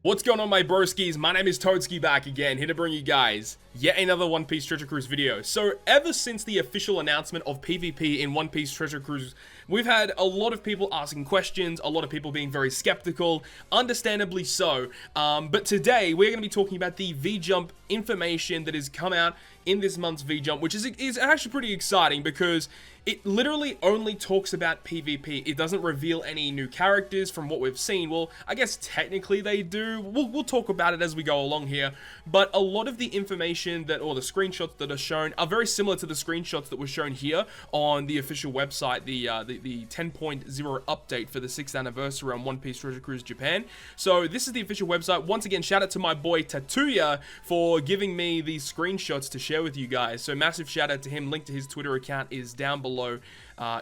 What's going on, my broskiis? My name is Toadskii, back again, here to bring you guys yet another One Piece Treasure Cruise video. So ever since the official announcement of PvP in One Piece Treasure Cruise, we've had a lot of people asking questions, a lot of people being very skeptical, understandably so. But today we're going to be talking about the V-Jump information that has come out in this month's V-Jump, which is actually pretty exciting because it literally only talks about PvP. It doesn't reveal any new characters from what we've seen. Well, I guess technically they do. We'll talk about it as we go along here. But a lot of the information or the screenshots that are shown are very similar to the screenshots that were shown here on the official website, the 10.0 update for the 6th anniversary on One Piece Treasure Cruise Japan. So this is the official website. Once again, shout out to my boy Tatuya for giving me these screenshots to share with you guys. So massive shout out to him. Link to his Twitter account is down below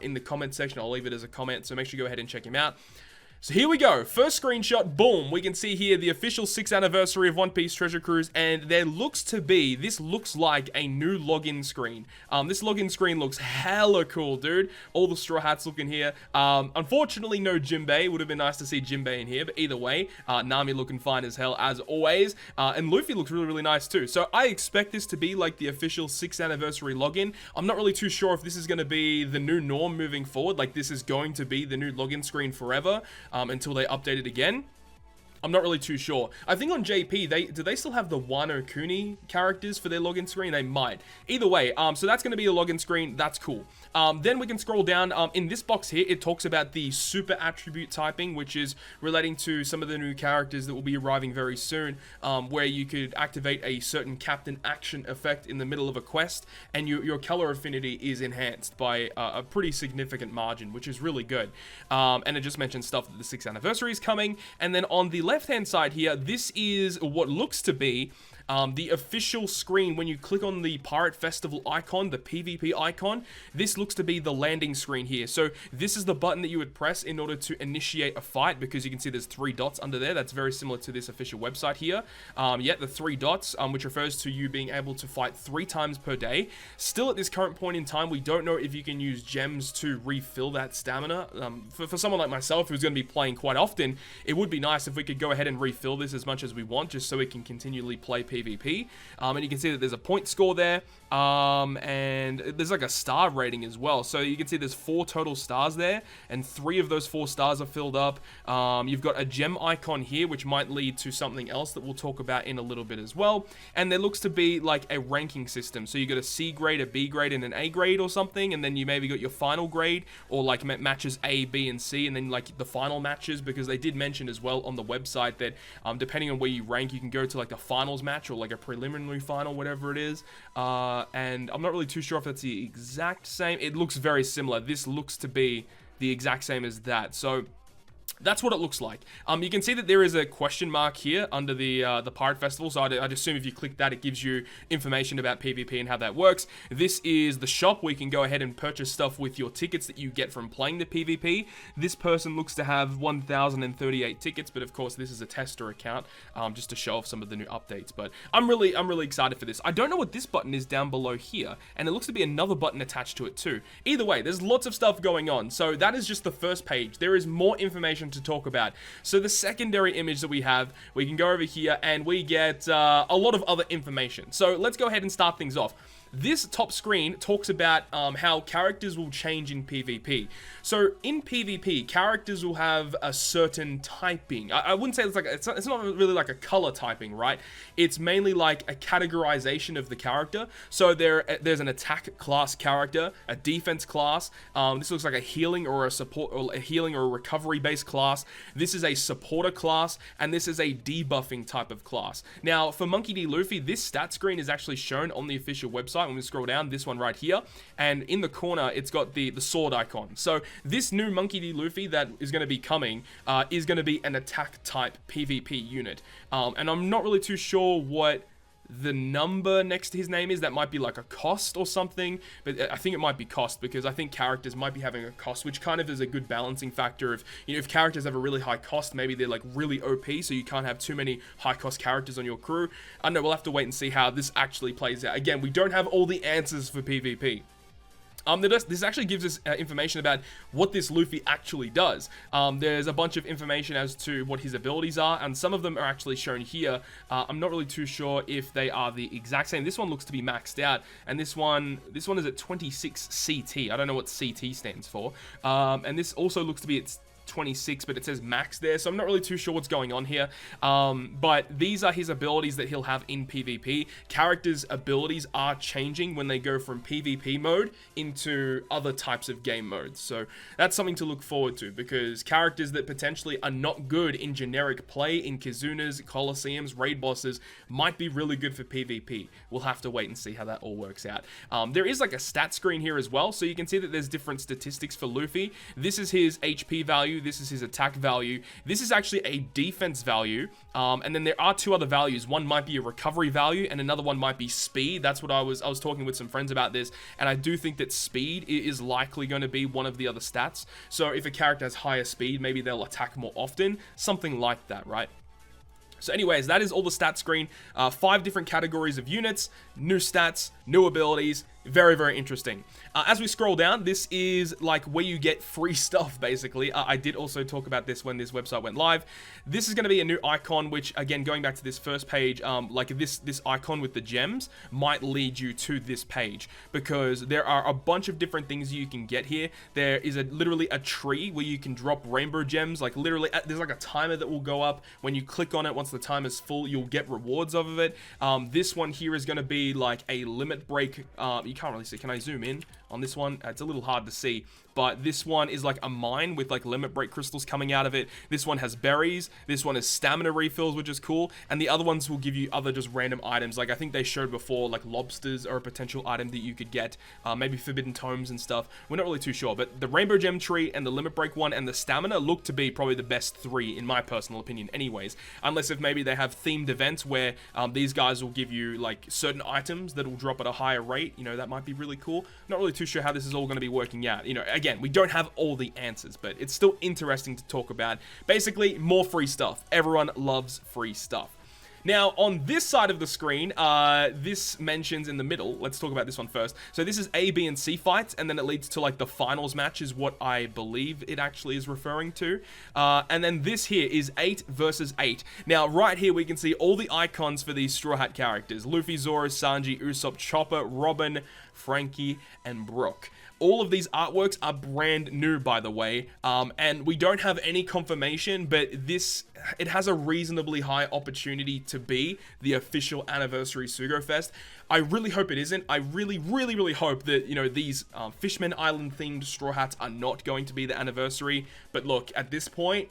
in the comment section. I'll leave it as a comment, so make sure you go ahead and check him out. So here we go. First screenshot, boom. We can see here the official 6th anniversary of One Piece Treasure Cruise, and this looks like a new login screen. This login screen looks hella cool, dude. All the straw hats looking here. Unfortunately, no Jinbei. Would have been nice to see Jinbei in here, but either way, Nami looking fine as hell, as always. And Luffy looks really, really nice too. So I expect this to be like the official 6th anniversary login. I'm not really too sure if this is going to be the new norm moving forward. Like, this is going to be the new login screen forever. Until they update it again. I'm not really too sure. I think on JP, do they still have the Wano Kuni characters for their login screen? They might. Either way, so that's going to be a login screen. That's cool. Then we can scroll down. In this box here, it talks about the super attribute typing, which is relating to some of the new characters that will be arriving very soon, where you could activate a certain captain action effect in the middle of a quest, and your color affinity is enhanced by a pretty significant margin, which is really good. And it just mentions stuff that the 6th anniversary is coming. And then on the left-hand side here, this is what looks to be the official screen. When you click on the Pirate Festival icon, the PvP icon, this looks to be the landing screen here. So this is the button that you would press in order to initiate a fight, because you can see there's 3 dots under there. That's very similar to this official website here. Yeah, the 3 dots, which refers to you being able to fight 3 times per day. Still, at this current point in time, we don't know if you can use gems to refill that stamina. For someone like myself who's going to be playing quite often, it would be nice if we could go ahead and refill this as much as we want, just so we can continually play PvP. And you can see that there's a point score there, and there's like a star rating as well. So you can see there's 4 total stars there, and 3 of those 4 stars are filled up. You've got a gem icon here, which might lead to something else that we'll talk about in a little bit as well. And there looks to be like a ranking system. So you got a C grade, a B grade, and an A grade or something, and then you maybe got your final grade, or like matches A, B, and C, and then like the final matches, because they did mention as well on the website that depending on where you rank, you can go to like the finals match or like a preliminary final, whatever it is. And I'm not really too sure if that's the exact same. It looks very similar. This looks to be the exact same as that. So that's what it looks like. You can see that there is a question mark here under the Pirate Festival, so I'd assume if you click that, it gives you information about PvP and how that works. This is the shop where you can go ahead and purchase stuff with your tickets that you get from playing the PvP. This person looks to have 1,038 tickets, but of course this is a tester account, just to show off some of the new updates. But I'm really excited for this. I don't know what this button is down below here, and it looks to be another button attached to it too. Either way, there's lots of stuff going on. So that is just the first page. There is more information to talk about. So the secondary image that we have, we can go over here and we get a lot of other information. So let's go ahead and start things off. This top screen talks about how characters will change in PvP. So in PvP, characters will have a certain typing. I wouldn't say it's not really like a color typing, right? It's mainly like a categorization of the character. So there's an attack class character, a defense class. This looks like a healing or a support, or a healing or a recovery based class. This is a supporter class, and this is a debuffing type of class. Now for Monkey D. Luffy, this stat screen is actually shown on the official website. When we scroll down, this one right here, and in the corner it's got the sword icon. So this new Monkey D. Luffy that is going to be coming is going to be an attack type PvP unit, and I'm not really too sure what the number next to his name is. That might be like a cost or something, but I think it might be cost, because I think characters might be having a cost, which kind of is a good balancing factor of, you know, if characters have a really high cost, maybe they're like really OP, so you can't have too many high cost characters on your crew. I don't know, we'll have to wait and see how this actually plays out. Again, we don't have all the answers for PvP. This actually gives us information about what this Luffy actually does. There's a bunch of information as to what his abilities are, and some of them are actually shown here. I'm not really too sure if they are the exact same. This one looks to be maxed out, and this one is at 26 CT. I don't know what CT stands for. And this also looks to be its 26, but it says max there, so I'm not really too sure what's going on here. But these are his abilities that he'll have in PvP. Characters' abilities are changing when they go from PvP mode into other types of game modes, so that's something to look forward to, because characters that potentially are not good in generic play in Kizunas, Colosseums, raid bosses might be really good for PvP. We'll have to wait and see how that all works out. There is like a stat screen here as well, so you can see that there's different statistics for Luffy. This is his HP value, this is his attack value, this is actually a defense value, and then there are two other values. One might be a recovery value, and another one might be speed. That's what I was talking with some friends about this, and I do think that speed is likely going to be one of the other stats. So if a character has higher speed, maybe they'll attack more often, something like that, right? So anyways, that is all the stat screen. 5 different categories of units, new stats, new abilities. Very, very interesting. As we scroll down, this is like where you get free stuff, basically. I did also talk about this when this website went live. This is going to be a new icon, which, again, going back to this first page, like this icon with the gems might lead you to this page, because there are a bunch of different things you can get here. There is literally a tree where you can drop rainbow gems. Like, literally, there's like a timer that will go up. When you click on it, once the timer is full, you'll get rewards of it. This one here is going to be like a limit break. You can't really see. Can I zoom in on this one? It's a little hard to see, but this one is like a mine with like limit break crystals coming out of it. This one has berries. This one is stamina refills, which is cool. And the other ones will give you other just random items. Like I think they showed before, like lobsters are a potential item that you could get. Maybe forbidden tomes and stuff. We're not really too sure, but the rainbow gem tree and the limit break one and the stamina look to be probably the best 3 in my personal opinion anyways. Unless if maybe they have themed events where these guys will give you like certain items that will drop at a higher rate. You know, that might be really cool. Not really too sure how this is all going to be working out. You know, again, we don't have all the answers, but it's still interesting to talk about. Basically, more free stuff. Everyone loves free stuff. Now, on this side of the screen, this mentions in the middle, let's talk about this one first. So this is A, B, and C fights, and then it leads to like the finals match is what I believe it actually is referring to. And then this here is 8 versus 8. Now, right here, we can see all the icons for these Straw Hat characters. Luffy, Zoro, Sanji, Usopp, Chopper, Robin, Frankie, and Brook. All of these artworks are brand new, by the way, and we don't have any confirmation, but it has a reasonably high opportunity to be the official anniversary Sugo Fest. I really hope it isn't. I really, really, really hope that, you know, these Fishman Island themed Straw Hats are not going to be the anniversary. But look, at this point,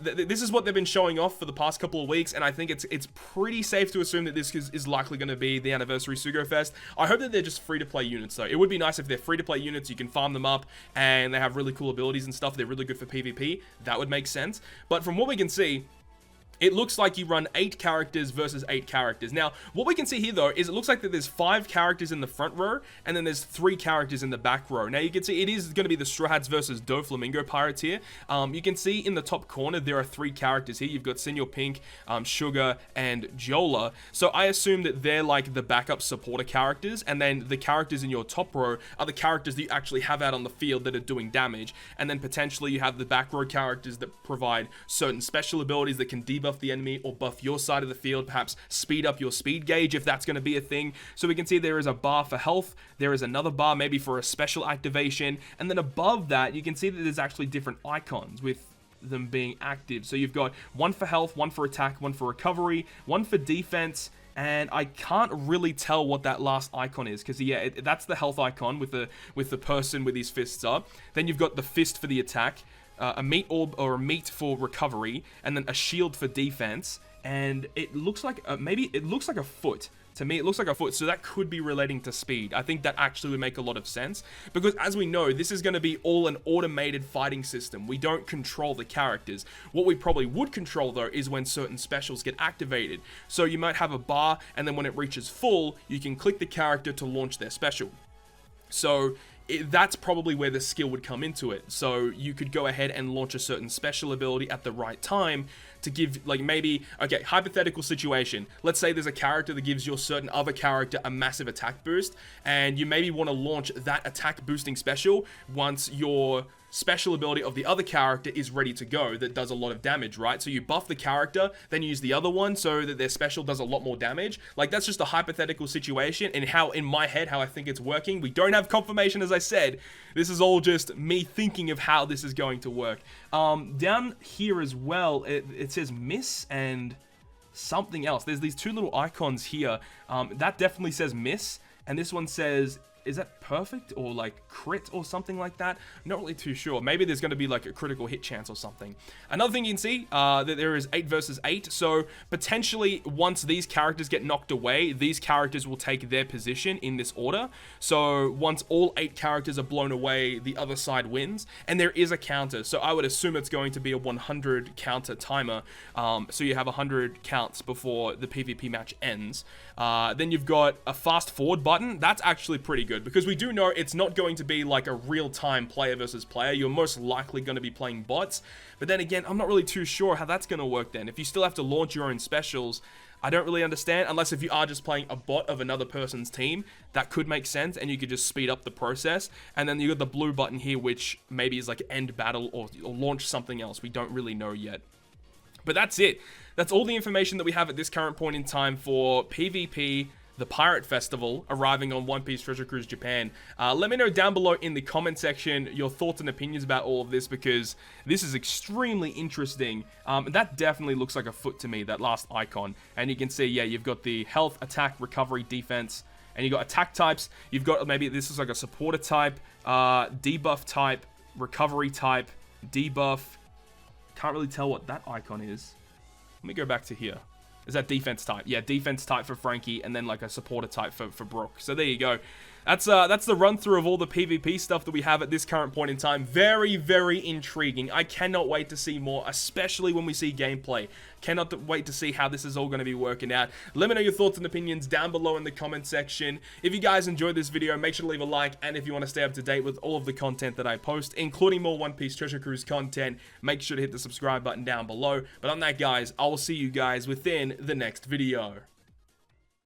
this is what they've been showing off for the past couple of weeks, and I think it's pretty safe to assume that this is likely going to be the anniversary Sugo Fest. I hope that they're just free-to-play units, though. It would be nice if they're free-to-play units, you can farm them up, and they have really cool abilities and stuff. They're really good for PvP. That would make sense. But from what we can see, it looks like you run 8 characters versus 8 characters. Now, what we can see here, though, is it looks like that there's 5 characters in the front row, and then there's 3 characters in the back row. Now, you can see it is going to be the Straw Hats versus Doflamingo Pirates here. You can see in the top corner, there are 3 characters here. You've got Senor Pink, Sugar, and Jola. So I assume that they're like the backup supporter characters, and then the characters in your top row are the characters that you actually have out on the field that are doing damage. And then potentially you have the back row characters that provide certain special abilities that can debuff the enemy or buff your side of the field, perhaps speed up your speed gauge if that's going to be a thing. So we can see there is a bar for health, there is another bar maybe for a special activation, and then above that you can see that there's actually different icons with them being active. So you've got one for health, one for attack, one for recovery, one for defense, and I can't really tell what that last icon is, because yeah, that's the health icon with the person with his fists up. Then you've got the fist for the attack, a meat orb or a meat for recovery, and then a shield for defense. And it looks like maybe it looks like a foot. To me, it looks like a foot, so that could be relating to speed. I think that actually would make a lot of sense, because as we know, this is going to be all an automated fighting system. We don't control the characters. What we probably would control, though, is when certain specials get activated. So you might have a bar, and then when it reaches full, you can click the character to launch their special. So that's probably where the skill would come into it. So you could go ahead and launch a certain special ability at the right time to give, like, maybe, okay, hypothetical situation. Let's say there's a character that gives your certain other character a massive attack boost, and you maybe want to launch that attack boosting special once your special ability of the other character is ready to go that does a lot of damage, right? So you buff the character, then you use the other one so that their special does a lot more damage. Like, that's just a hypothetical situation, and how, in my head, how I think it's working. We don't have confirmation, as I said. This is all just me thinking of how this is going to work. Down here as well, it says miss and something else. There's these two little icons here. That definitely says miss, and this one says, is that perfect or like crit or something like that? Not really too sure. Maybe there's going to be like a critical hit chance or something. Another thing you can see, that there is 8 versus 8. So potentially once these characters get knocked away, these characters will take their position in this order. So once all 8 characters are blown away, the other side wins. And there is a counter. So I would assume it's going to be a 100 counter timer. So you have 100 counts before the PvP match ends. Then you've got a fast forward button. That's actually pretty good, because we do know it's not going to be like a real-time player versus player. You're most likely going to be playing bots. But then again, I'm not really too sure how that's going to work then. If you still have to launch your own specials, I don't really understand, unless if you are just playing a bot of another person's team, that could make sense, and you could just speed up the process. And then you got the blue button here, which maybe is like end battle or launch something else. We don't really know yet. But that's it. That's all the information that we have at this current point in time for PvP, the Pirate Festival, arriving on One Piece Treasure Cruise Japan. Let me know down below in the comment section your thoughts and opinions about all of this, because this is extremely interesting. That definitely looks like a foot to me, that last icon. And you can see, yeah, you've got the health, attack, recovery, defense, and you've got attack types. You've got, maybe this is like a supporter type, debuff type, recovery type, debuff. Can't really tell what that icon is. Let me go back to here. Is that defense type? Yeah, defense type for Frankie, and then like a supporter type for Brook. So there you go. That's the run through of all the PvP stuff that we have at this current point in time. Very, very intriguing. I cannot wait to see more, especially when we see gameplay. Cannot wait to see how this is all going to be working out. Let me know your thoughts and opinions down below in the comment section. If you guys enjoyed this video, make sure to leave a like, and if you want to stay up to date with all of the content that I post, including more One Piece Treasure Cruise content, make sure to hit the subscribe button down below. But on that, guys, I will see you guys within the next video.